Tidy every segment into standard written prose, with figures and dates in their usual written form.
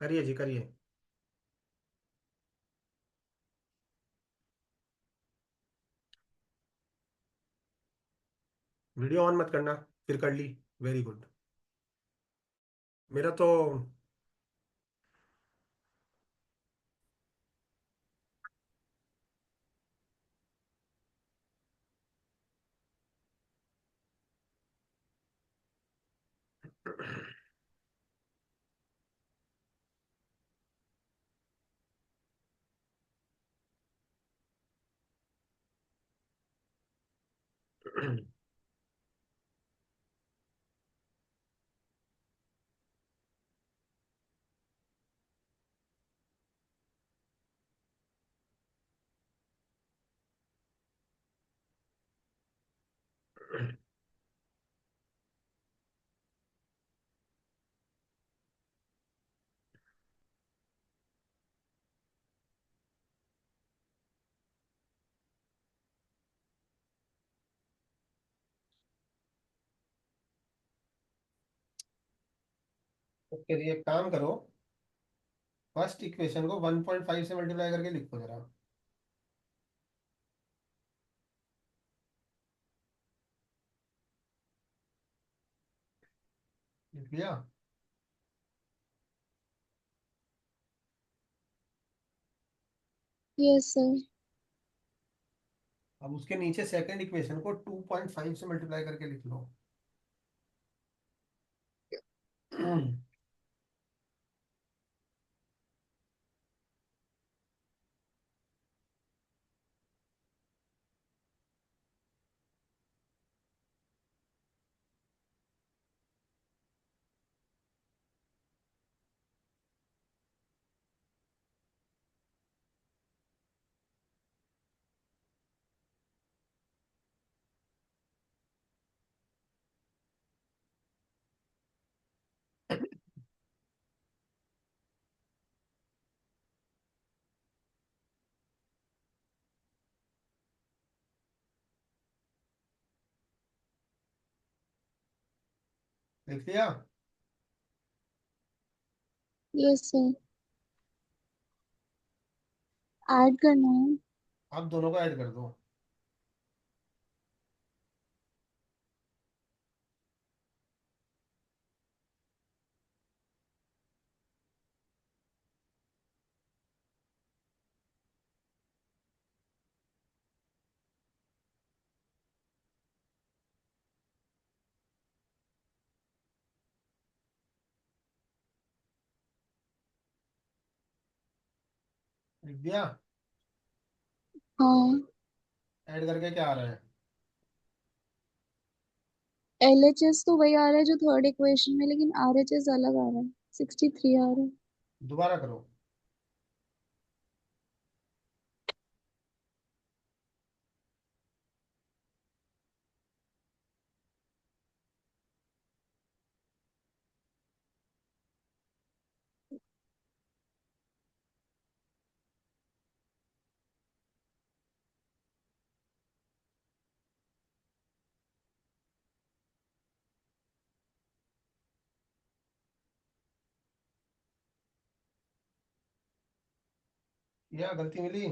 करिए जी करिए। Video on मत करना। फिर कर ली। Very good. मेरा तो ओके जी, एक काम करो। फर्स्ट इक्वेशन को 1.5 से मल्टीप्लाई करके लिखो जरा। लिख लिया? Yes sir. अब उसके नीचे सेकंड इक्वेशन को 2.5 से मल्टीप्लाई करके लिख लो। लिख लिया? Yes sir. ऐड करना है। अब दोनों को ऐड कर दो। लिख दिया? हाँ। ऐड करके क्या आ रहा है? LHS तो वही आ रहा है जो थर्ड इक्वेशन में, लेकिन RHS अलग आ रहा है। 63 आ रहा है। दोबारा करो। या गलती मिली?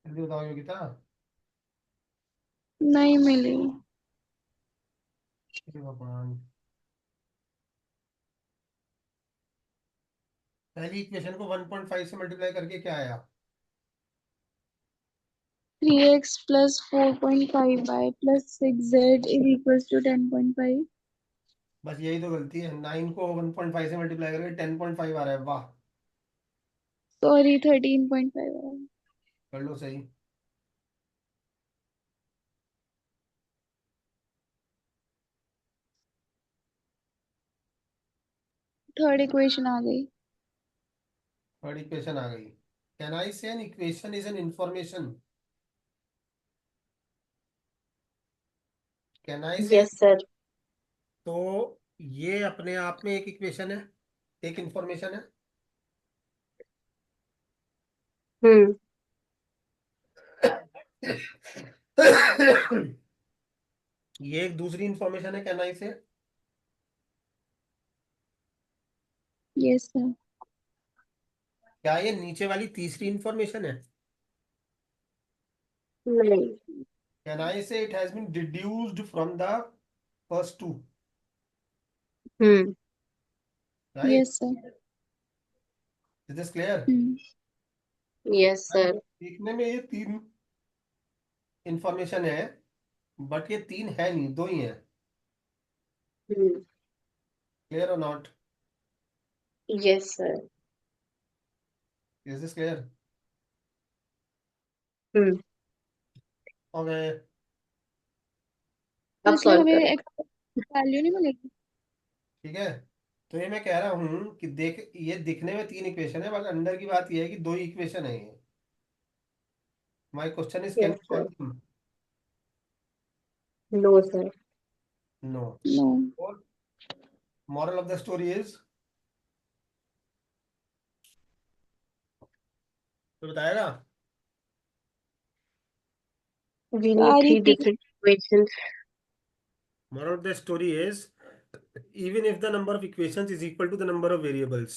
जल्दी बताओ योगिता। नहीं मिली। हे भगवान। पहली इक्वेशन को 1.5 से मल्टीप्लाई करके क्या आया? 3x plus 4.5y plus 6z is equals to 10.5। बस यही तो गलती है, 9 को 1.5 से मल्टीप्लाई करके 10.5 आ रहा है, वाह। सॉरी, 13.5। कर लो सही। थर्ड इक्वेशन आ गई। थर्ड इक्वेशन आ गई। Can I say an equation is an information? Can I say? Yes sir. तो ये अपने आप में एक इक्वेशन है, एक इंफॉर्मेशन है। हम्म। ये एक दूसरी इंफॉर्मेशन है, can I say? Yes sir. क्या ये नीचे वाली तीसरी इंफॉर्मेशन है? नहीं। Can I say it has been deduced from the first two? Hmm. Right? Yes sir. Is this clear? Hmm. Yes sir. देखने में ये तीन इंफॉर्मेशन है, बट ये तीन है नहीं, दो ही है। हम्म। क्लियर और not? Yes sir. Is this clear? Hmm. Okay. तो अब इसलिए सॉल्व हमें करो। वैल्यू नहीं मिलेगी। ठीक है, तो ये मैं कह रहा हूँ कि देख, ये दिखने में तीन इक्वेशन है, बट अंदर की बात ये है कि दो ही इक्वेशन है ये। My question is, can yes you sir. Solve them? No sir. No. No. Moral of the story is, तो बताएगा। वी नीड सारी थ्री तीन। Different equations. Moral of the story is, even if the number of equations is equal to the number of variables,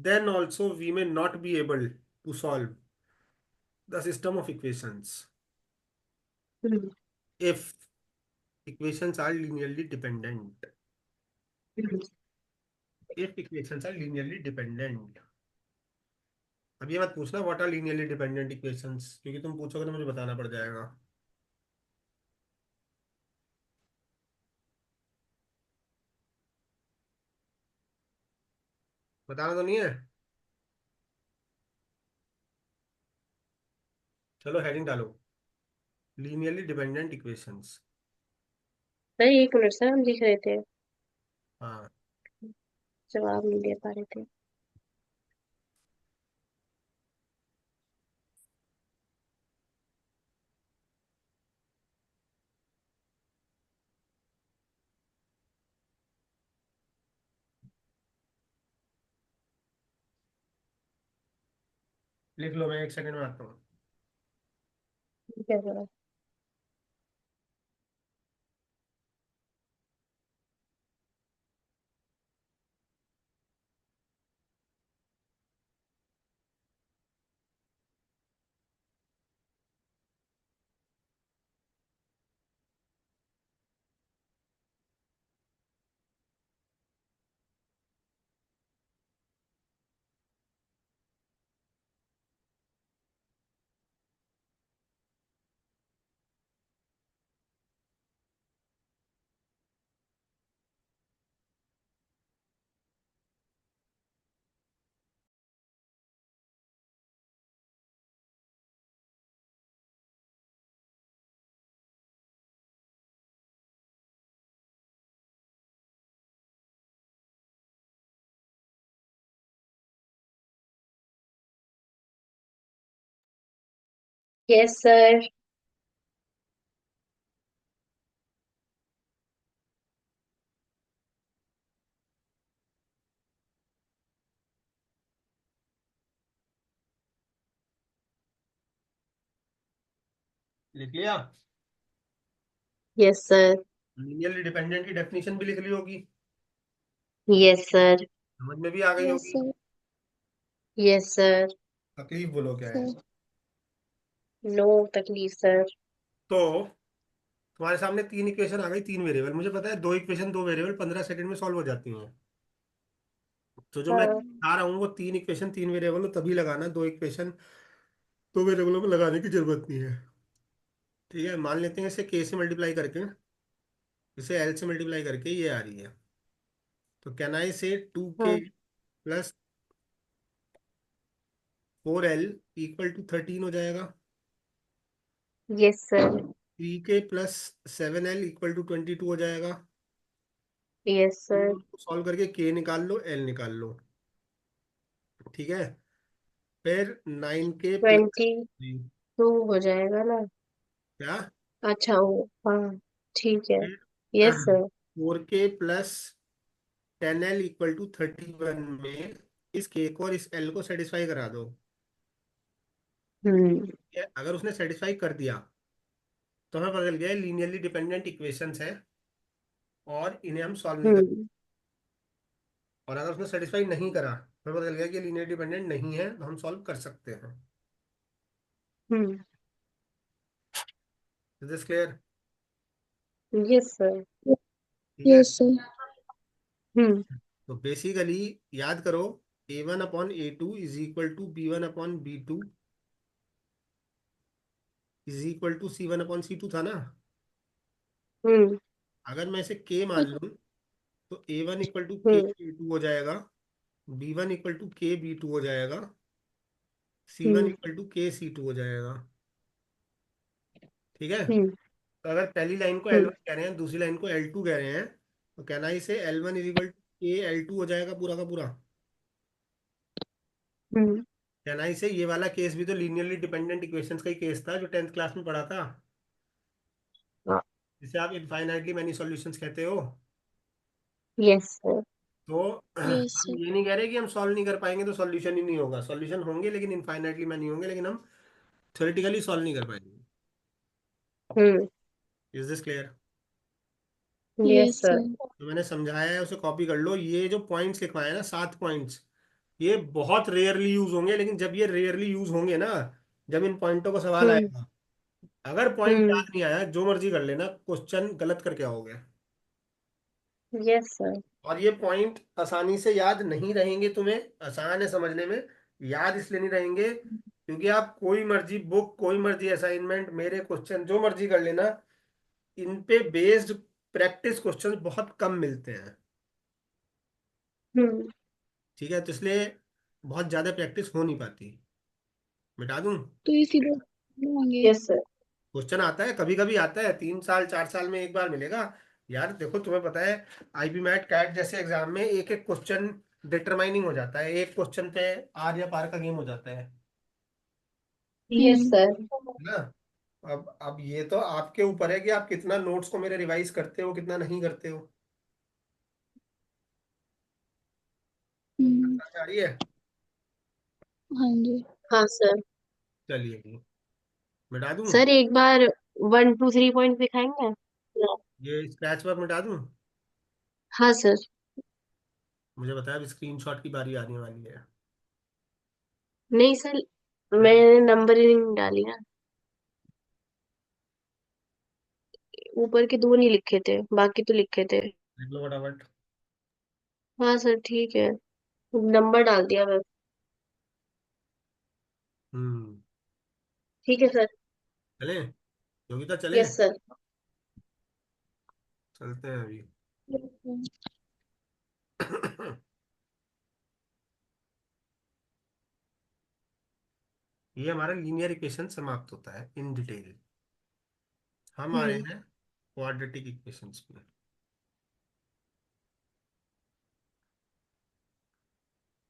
then also we may not be able to solve the system of equations hmm. if equations are linearly dependent. Hmm. If equations are linearly dependent. अब ये मत पूछना what are linearly dependent equations, क्योंकि तुम पूछोगे तो मुझे बताना पड़ जाएगा। बताना तो नहीं है? चलो हेडिंग डालो, लीनियरली डिपेंडेंट इक्वेशंस। सर एक मिनट सर, हम लिख रहे थे, हाँ। जवाब नहीं दे पा रहे थे। लिख लो, मैं 1 सेकंड में आता हूँ। ठीक है सर। Yes sir. लिख लिया? Yes sir. लीनियरली डिपेंडेंट की डेफिनेशन भी लिख ली होगी, यस सर। समझ में भी आ गई यस होगी। सर। Yes sir. तकलीफ बोलो क्या है? सर। नो तकलीफ सर। तो तुम्हारे सामने तीन इक्वेशन आ गई, तीन वेरिएबल। मुझे पता है दो इक्वेशन दो वेरिएबल 15 सेकंड में सॉल्व हो जाती हैं। तो जो मैं हाँ। बता रहा हूँ वो तीन इक्वेशन तीन वेरिएबल हो तभी लगाना, दो इक्वेशन दो वेरिएबलों में लगाने की जरूरत नहीं है। ठीक है, मान लेते हैं इसे के से मल्टीप्लाई करके। इसे एल से मल्टीप्लाई करके ये आ रही है। तो कैन आई से 2k हाँ। प्लस 4l इक्वल टू 13 हो जाएगा। Yes sir. 3k plus 7l equal to 22 हो जाएगा। Yes sir. सॉल्व करके k निकाल लो, l निकाल लो। ठीक है। फिर 9k प्लस 22 हो जाएगा ना? क्या, अच्छा वो, हाँ, ठीक है। फिर yes sir. 4k plus 10l equal to 31 में इस k को और इस l को सेटिस्फाई करा दो। हम्म। ठीक है? अगर उसने सेटिस्फाई कर दिया तो हमें पता चल गया लीनियरली डिपेंडेंट इक्वेशंस है और इन्हें हम सॉल्व नहीं कर। हम्म। और अगर उसने सेटिस्फाई नहीं करा तो हमें पता चल गया कि लीनियर डिपेंडेंट नहीं है, तो हम सॉल्व कर सकते हैं। हम्म। Is this clear? Yes sir. ठीक है। Yes sir. हम्म। तो बेसिकली याद करो, a1/a2 is equal to b1/b2 is equal to c1/c2 था ना। हम्म। अगर मैं इसे k मान लूं तो a1 इक्वल टू के हम्म। a2 हो जाएगा, b1 इक्वल टू के b2 हो जाएगा, c1 हम्म। इक्वल टू के c2 हो जाएगा। ठीक है। हम्म। तो अगर पहली लाइन को हम्म। L1 कह रहे हैं, दूसरी लाइन को L2 कह रहे हैं, तो कहना इसे L1 इज इक्वल टू के L2 हो जाएगा पूरा का पूरा। हम्म। कहना इसे ये वाला केस भी तो लीनियरली डिपेंडेंट इक्वेशंस का ही केस था जो 10th क्लास में पढ़ा था, हाँ। जिसे आप इनफाइनाइटली मैनी सॉल्यूशंस कहते हो। Yes sir. तो यस हम सर। ये नहीं कह रहे कि हम सॉल्व नहीं कर पाएंगे तो सॉल्यूशन ही नहीं होगा, सॉल्यूशन होंगे लेकिन इनफाइनाइटली मैनी होंगे, लेकिन हम थ्योरेटिकली सॉल्व नहीं कर पाएंगे। हम्म। Is this clear? Yes yes sir. Sir. जो मैंने समझाया है उसे कॉपी कर लो। ये जो पॉइंट्स लिखवाए हैं ना, 7 पॉइंट्स, ये बहुत रेयरली यूज होंगे, लेकिन जब ये रेयरली यूज होंगे ना, जब इन पॉइंटों का सवाल हम्म। आएगा, अगर पॉइंट हम्म। याद नहीं आया जो मर्जी कर लेना, क्वेश्चन गलत करके आओगे। Yes sir. और ये पॉइंट आसानी से याद नहीं रहेंगे तुम्हें, आसान है समझने में, याद इसलिए नहीं रहेंगे क्योंकि आप कोई मर्जी बुक, कोई मर्जी असाइनमेंट, मेरे क्वेश्चन जो मर्जी कर लेना, इन पे बेस्ड प्रैक्टिस क्वेश्चन बहुत कम मिलते हैं। हम्म। ठीक है, तो इसलिए बहुत ज्यादा प्रैक्टिस हो नहीं पाती। मिटा दूं? तो ये सीधे होंगे। Yes sir. क्वेश्चन आता है, कभी कभी आता है, 3 साल 4 साल में एक बार मिलेगा। यार देखो, तुम्हें पता है आईबी मैट कैट जैसे एग्जाम में एक एक क्वेश्चन डिटरमाइनिंग हो जाता है, एक क्वेश्चन पे आर या पार का गेम हो जाता है यस हम्म। सर। ना। अब ये तो आपके ऊपर है कि आप कितना नोट्स को मेरे रिवाइज करते हो, कितना नहीं करते हो। हम्म। आ रही है? हाँ जी। हाँ सर। चलिए जी, मिटा दूं? सर एक बार 1 2 3 पॉइंट दिखाएंगे? ये स्क्रैच वर्क मिटा दूं? हाँ सर। मुझे बताया, अब स्क्रीनशॉट की बारी आने वाली है। नहीं सर, मैंने नंबरिंग डाली ना, ऊपर के दो नहीं लिखे थे, बाकी तो लिखे थे। देख लो फटाफट। हाँ सर ठीक है, नंबर डाल दिया बस। हम्म। ठीक है सर। चले, योगिता चले? Yes sir. चलते हैं अभी। ये हमारा लीनियर इक्वेशन समाप्त होता है इन डिटेल। हम आ रहे हम्म। हैं क्वाड्रेटिक इक्वेशंस में।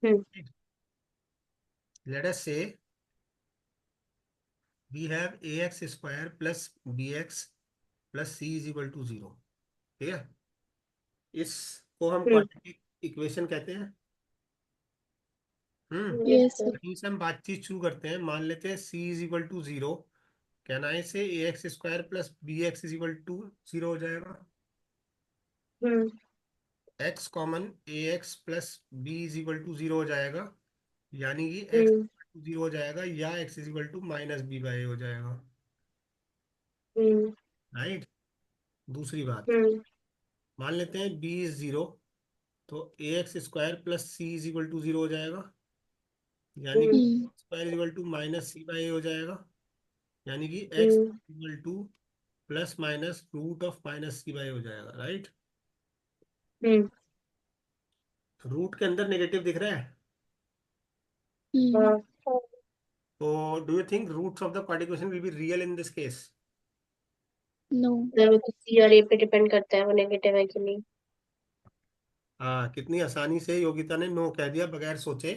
हम्म। Let us say we have ax square plus bx plus c is equal to 0। ठीक है, इसको हम हम्म। क्वाड्रेटिक इक्वेशन कहते हैं। Yes yes sir. सर। यहीं से हम बातचीत शुरू करते हैं। मान लेते हैं c इज इक्वल टू 0, कहना है से ax square plus bx is equal to 0 हो जाएगा। Hmm. x common ax plus b is equal to 0 हो जाएगा, यानी कि x हम्म। 0 हो जाएगा या x is equal to minus b by हो जाएगा। हम्म। राइट। दूसरी बात, हम्म। मान लेते हैं b इज 0, तो ax square plus c is equal to 0 हो जाएगा, यानी कि हम्म। हम्म। Square is equal to minus C by हो जाएगा, यानी कि x हम्म। Equal to plus minus root of minus C by हो जाएगा, राइट। हम्म। रूट के अंदर नेगेटिव दिख रहा है, हम्म। हाँ, तो do you think roots of the quadratic equation will be real in this case? No. Sir वो तो सी और ए पे डिपेंड करता है वो नेगेटिव है कि नहीं। हाँ, कितनी आसानी से योगिता ने नो कह दिया बगैर सोचे।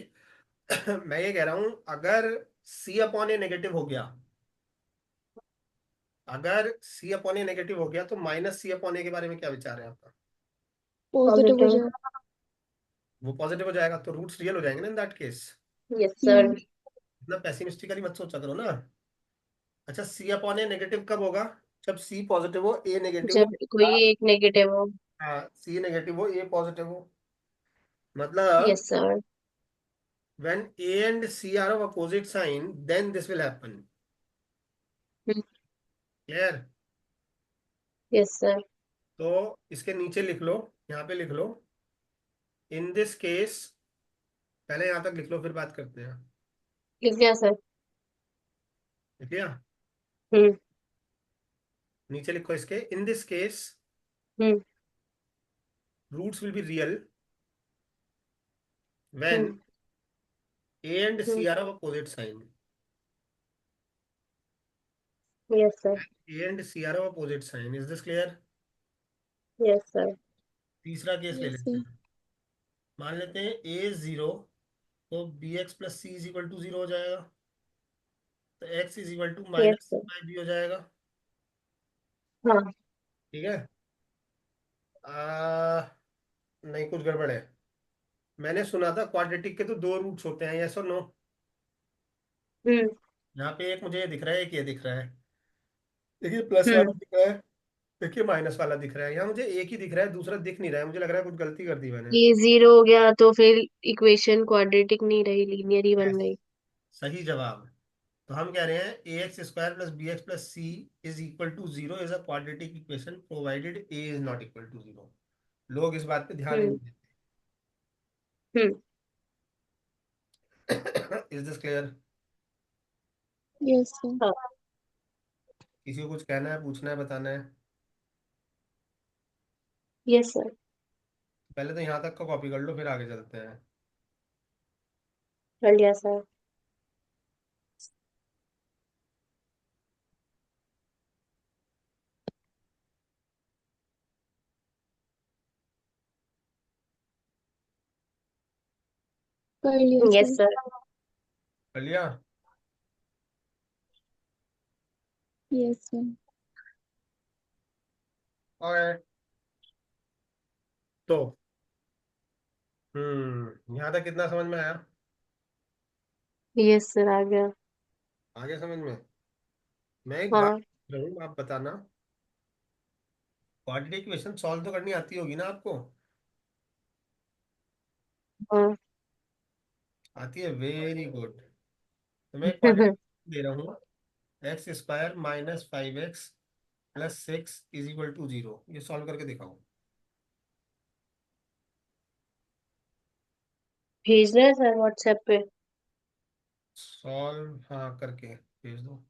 मैं ये कह रहा हूं, अगर सी अपॉन ए नेगेटिव हो गया, अगर सी अपॉन ए नेगेटिव हो गया, तो माइनस सी अपॉन ए के बारे में क्या विचार है आपका? पॉजिटिव हो पॉजिटिव। जाए। वो पॉजिटिव हो जाएगा तो रूट्स रियल हो जाएंगे ना in that case. Yes sir. हम्म। इतना पेसिमिस्टिकली मत सोचा करो ना। अच्छा, सी अपॉन ए नेगेटिव कब होगा? जब सी पॉजिटिव हो, ए नेगेटिव हो। जब कोई एक नेगेटिव हो। हाँ, सी नेगेटिव हो, ए पॉजिटिव हो। मतलब yes sir. when A and C are of opposite sign, then this will happen. Clear? Yes sir. तो इसके नीचे लिख लो, यहाँ पे लिख लो, इन दिस केस। पहले यहाँ तक लिख लो, फिर बात करते हैं। लिख दिया सर। लिख लिया? हम्म। नीचे लिखो इसके, in this case hmm. Roots will be real when hmm. A and hmm. C are of opposite sign. Yes sir. A and C are of opposite sign. Is this clear? Yes sir. तीसरा case ले yes लेते sir. हैं। मान लेते हैं A 0, तो b x plus C is equal to 0 हो जाएगा, तो x is equal to yes minus c sir. By b हो जाएगा। हाँ। ठीक है। नहीं, कुछ गड़बड़ है। मैंने सुना था क्वाड्रेटिक के तो दो रूट्स होते हैं, यस और नो? हम्म। यहाँ पे एक मुझे ये दिख रहा है, एक ये दिख रहा है। देखिए प्लस वाला हम्म। दिख रहा है, देखिए माइनस वाला दिख रहा है। यहाँ मुझे एक ही दिख रहा है, दूसरा दिख नहीं रहा है। मुझे लग रहा है कुछ गलती कर दी मैंने। ये जीरो हो गया तो फिर इक्वेशन क्वाड्रेटिक नहीं रही, लीनियर ही बन यस, गई। सही जवाब। तो हम कह रहे हैं A X square plus B x plus C is equal to zero is a quadratic equation provided A is not equal to zero. लोग इस बात पे ध्यान ही हम्म। नहीं हम्म। देते। Is this clear? Yes sir. हाँ। किसी को कुछ कहना है, पूछना है, बताना है? Yes sir. पहले तो यहाँ तक का कॉपी कर लो, फिर आगे चलते हैं। कर लिया सर। कर लिया यस सर। सर। कर लिया? Yes sir. ओके। तो यहाँ तक कितना समझ में आया? यस सर आ गया। आगे समझ में? मैं एक बात हाँ। पूछ रहा हूँ, आप बताना। क्वाड्रेटिक इक्वेशन सॉल्व तो करनी आती होगी ना आपको? हाँ। आती है, वेरी गुड। तो मैं क्वाड्रेटिक दे रहा हूँ, x square minus 5x plus 6 is equal to 0। ये सॉल्व करके दिखाओ। भेजना है सर व्हाट्सएप पे। सॉल्व, हाँ, करके भेज दो।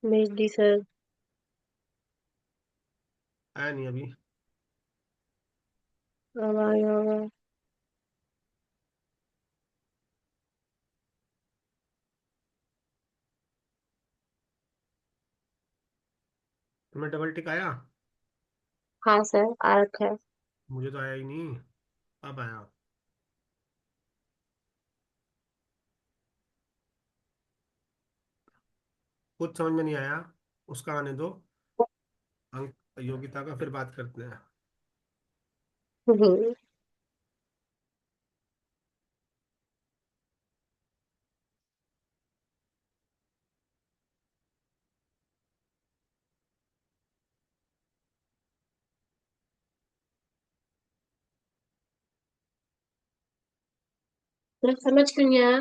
भेज दी सर। आया नहीं अभी? अब आ गया होगा। तुम्हें डबल टिक आया? हाँ सर आ रखा है। मुझे तो आया ही नहीं। अब आया। कुछ समझ में नहीं आया, उसका आने दो। अंक योग्यता का फिर बात करते हैं। हम्म। सर समझ क्यों नहीं आया?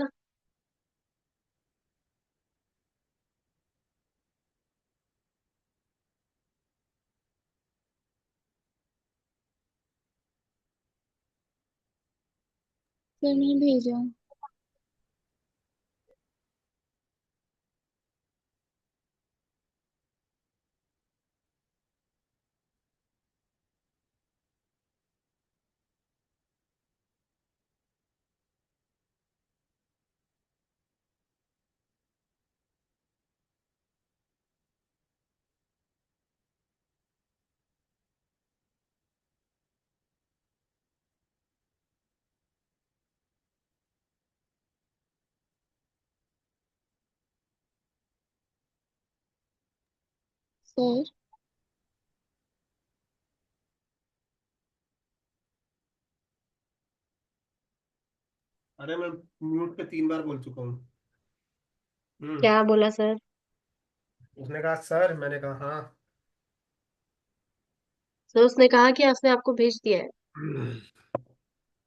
सर मैंने भेजा। सर अरे मैं म्यूट पे 3 बार बोल चुका हूँ। क्या बोला सर? उसने कहा सर, मैंने कहा हाँ। सर उसने कहा कि उसने आपको भेज दिया है।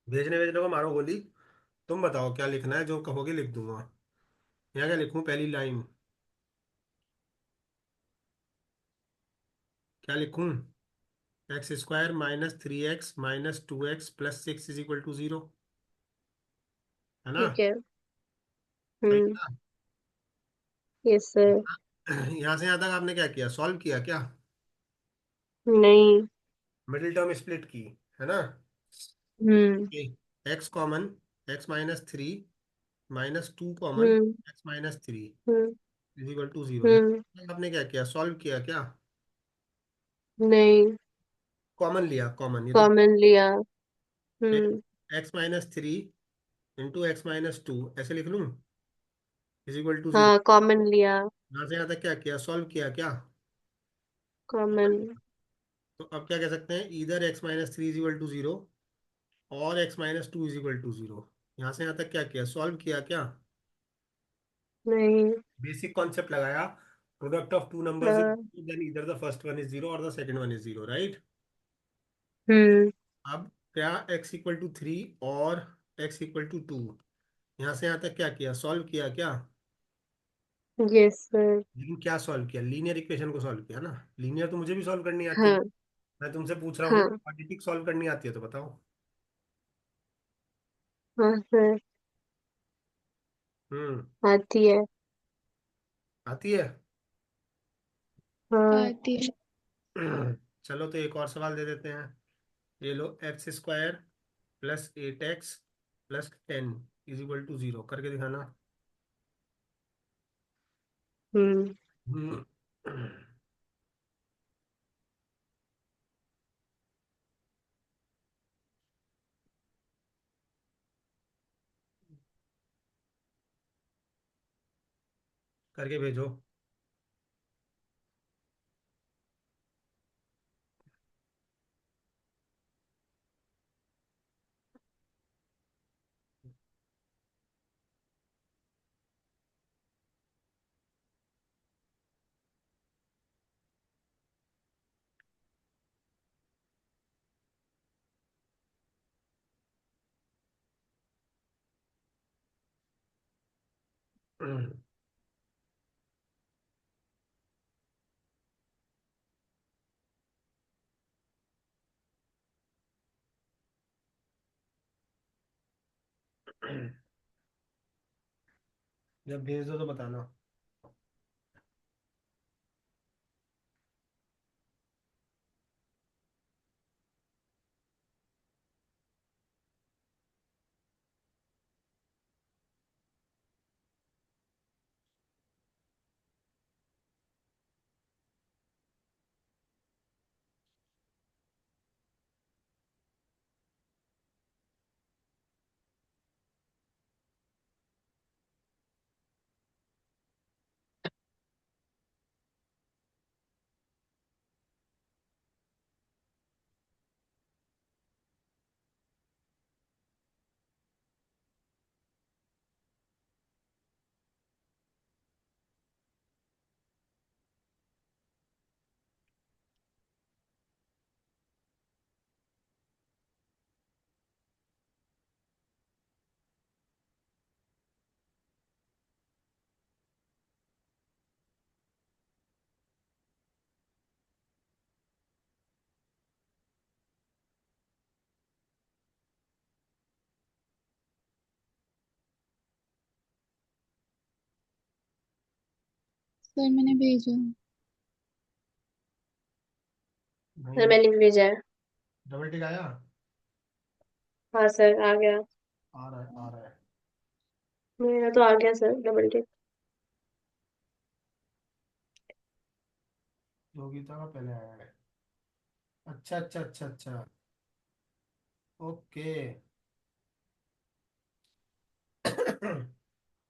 भेजने भेजने को मारो गोली। तुम बताओ क्या लिखना है, जो कहोगे लिख दूंगा। यहाँ क्या लिखूं, पहली लाइन क्या लिखूं? x² - 3x - 2x + 6 = 0, है ना? ठीक है। सही हम्म। था। Yes sir. यहाँ से यहाँ तक आपने क्या किया, सॉल्व किया क्या? नहीं। मिडिल टर्म स्प्लिट की, है ना? हम्म। एक्स कॉमन, x - 3 -2 कॉमन, हम्म। x - 3 हम्म। = 0। हम्म। आपने क्या किया, सॉल्व किया क्या? नहीं। कॉमन लिया, कॉमन, ये तो। कॉमन लिया। फिर हम्म। x - 3 इंटू x - 2 ऐसे लिख लूँ, = 0। हाँ, कॉमन लिया। यहाँ से यहाँ तक क्या किया, सॉल्व किया क्या? कॉमन। तो अब क्या कह सकते हैं, इधर x - 3 = 0 और x - 2 = 0। यहाँ से यहाँ तक क्या किया, सॉल्व किया क्या? नहीं। बेसिक कॉन्सेप्ट लगाया। Product of two numbers is, हाँ। Then either the first one is 0 और the second one is 0, right? हम्म। अब क्या x = 3 और x = 2, यहाँ से यहाँ तक क्या किया, सॉल्व किया क्या? Yes sir. लेकिन क्या सॉल्व किया, लीनियर इक्वेशन को सॉल्व किया ना। लीनियर तो मुझे भी सॉल्व करनी आती है। हाँ। मैं तुमसे पूछ रहा हूँ, हाँ। क्वाड्रेटिक सॉल्व करनी आती है तो बताओ। हाँ सर। हम्म। आती है। आती है। हाँ। आती है। चलो तो एक और सवाल दे देते हैं। ये लो, x² + 8x + 10 = 0 करके दिखाना। हम्म। हम्म। करके भेजो। जब भेज दो तो बताना। सर मैंने भेजा। सर नहीं, मैंने भी भेजा है। डबल टिक आया? हाँ सर आ गया। आ रहा है, आ रहा है। मेरा तो आ गया सर डबल टिक। योगिता का पहले आया है। अच्छा अच्छा अच्छा अच्छा। ओके।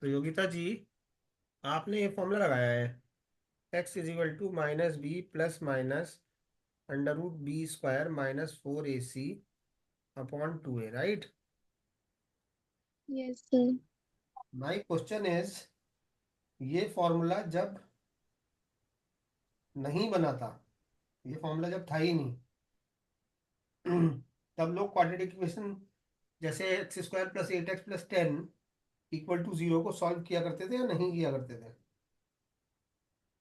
तो योगिता जी, आपने ये फॉर्मूला लगाया है, x is equal to minus b plus minus under root b square minus 4ac upon 2a, right? Yes sir. My question is, ये फॉर्मूला जब नहीं बना था, ये फॉर्मूला जब था ही नहीं, तब लोग क्वाड्रेटिक इक्वेशन जैसे x square plus 8x plus 10 equal to 0 को सॉल्व किया करते थे या नहीं किया करते थे?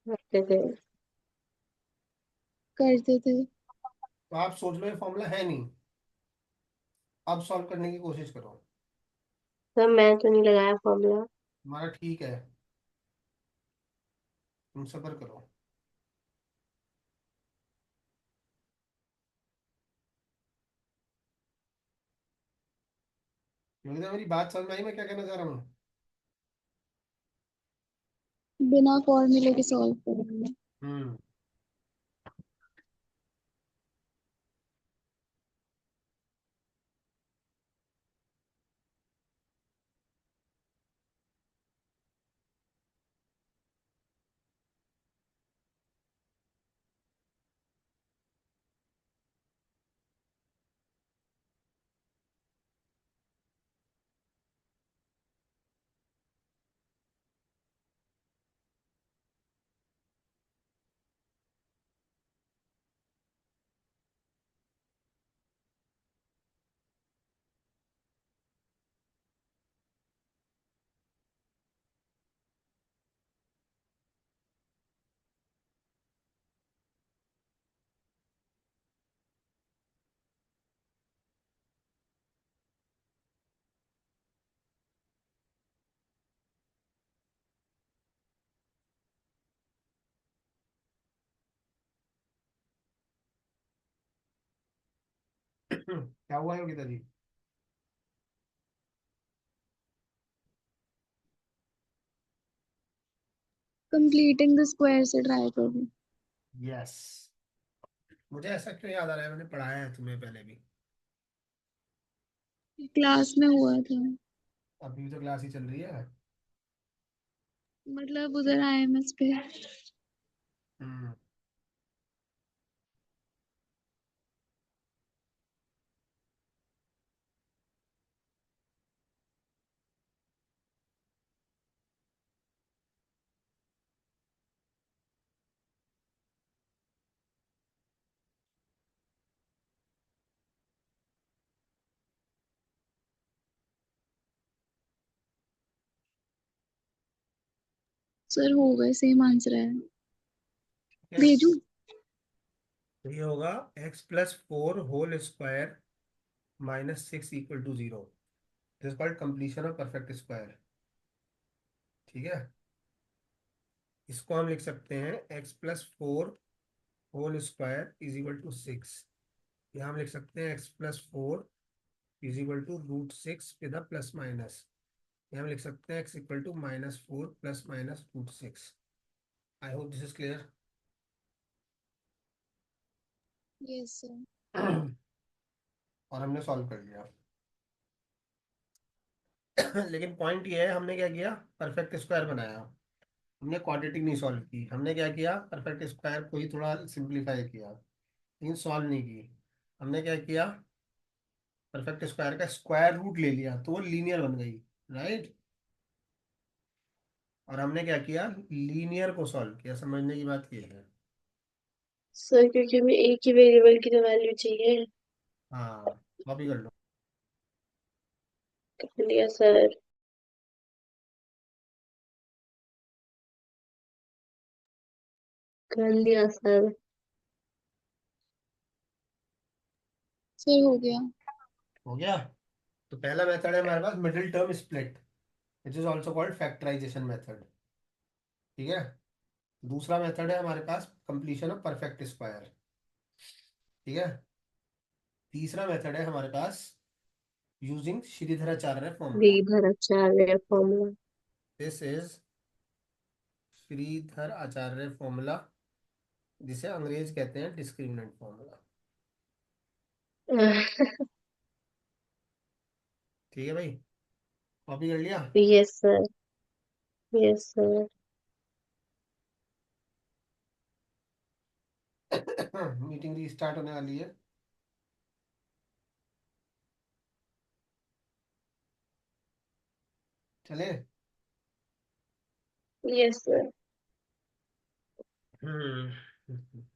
करते थे। करते थे। तो आप सोच लो ये फॉर्मूला है नहीं, अब सॉल्व करने की कोशिश करो। सर मैं तो नहीं लगाया फॉर्मूला। तुम्हारा ठीक है, तुम सब्र करो। क्योंकि मेरी बात समझ में आई मैं क्या कहना चाह रहा हूँ? बिना फॉर्मूले के सॉल्व करेंगे। हम्म। क्या हुआ योगिता जी? कंप्लीटिंग द स्क्वायर से ट्राई करो। यस। मुझे ऐसा क्यों याद आ रहा है, मैंने पढ़ाया है तुम्हें पहले भी। क्लास में हुआ था। अभी भी तो क्लास ही चल रही है। मतलब उधर आईएमएस पे। हम्म। सर हो गए, सेम आंसर है। ठीक है, भेजू। तो ये होगा x plus 4 whole square minus 6 equal to 0। This called completion of perfect square. ठीक है, इसको हम लिख सकते हैं x plus 4 whole square is equal to 6। यहाँ हम लिख सकते हैं x plus 4 is equal to root 6 with plus minus. यहाँ हम लिख सकते हैं x equal to -4 plus minus root 6। I hope this is clear. Yes sir. और हमने सॉल्व कर लिया। लेकिन पॉइंट ये है, हमने क्या किया, परफेक्ट स्क्वायर बनाया। हमने क्वाड्रेटिक नहीं सॉल्व की, हमने क्या किया, परफेक्ट स्क्वायर को ही थोड़ा सिंप्लीफाई किया, लेकिन सॉल्व नहीं की। हमने क्या किया, परफेक्ट स्क्वायर का स्क्वायर रूट ले लिया तो वो लीनियर बन गई, राइट? और हमने क्या किया, लीनियर को सॉल्व किया। समझने की बात ये है। सर क्योंकि हमें एक ही वेरिएबल की तो वैल्यू चाहिए। हाँ, कॉपी कर लो। कर लिया सर। कर लिया सर। सर हो गया। हो गया। तो पहला मेथड है हमारे पास middle term split, which is also called factorization method. ठीक है, दूसरा मेथड है हमारे पास कंप्लीशन ऑफ परफेक्ट स्क्वायर। ठीक है। तीसरा मेथड है हमारे पास using Sridharacharya formula. Sridharacharya formula. This is Sridhar Acharya formula, जिसे अंग्रेज कहते हैं डिस्क्रिमिनेंट फॉर्मूला। ठीक है भाई, कॉपी कर लिया? Yes sir. Yes sir. Meeting restart होने वाली है। चले। Yes sir. हम्म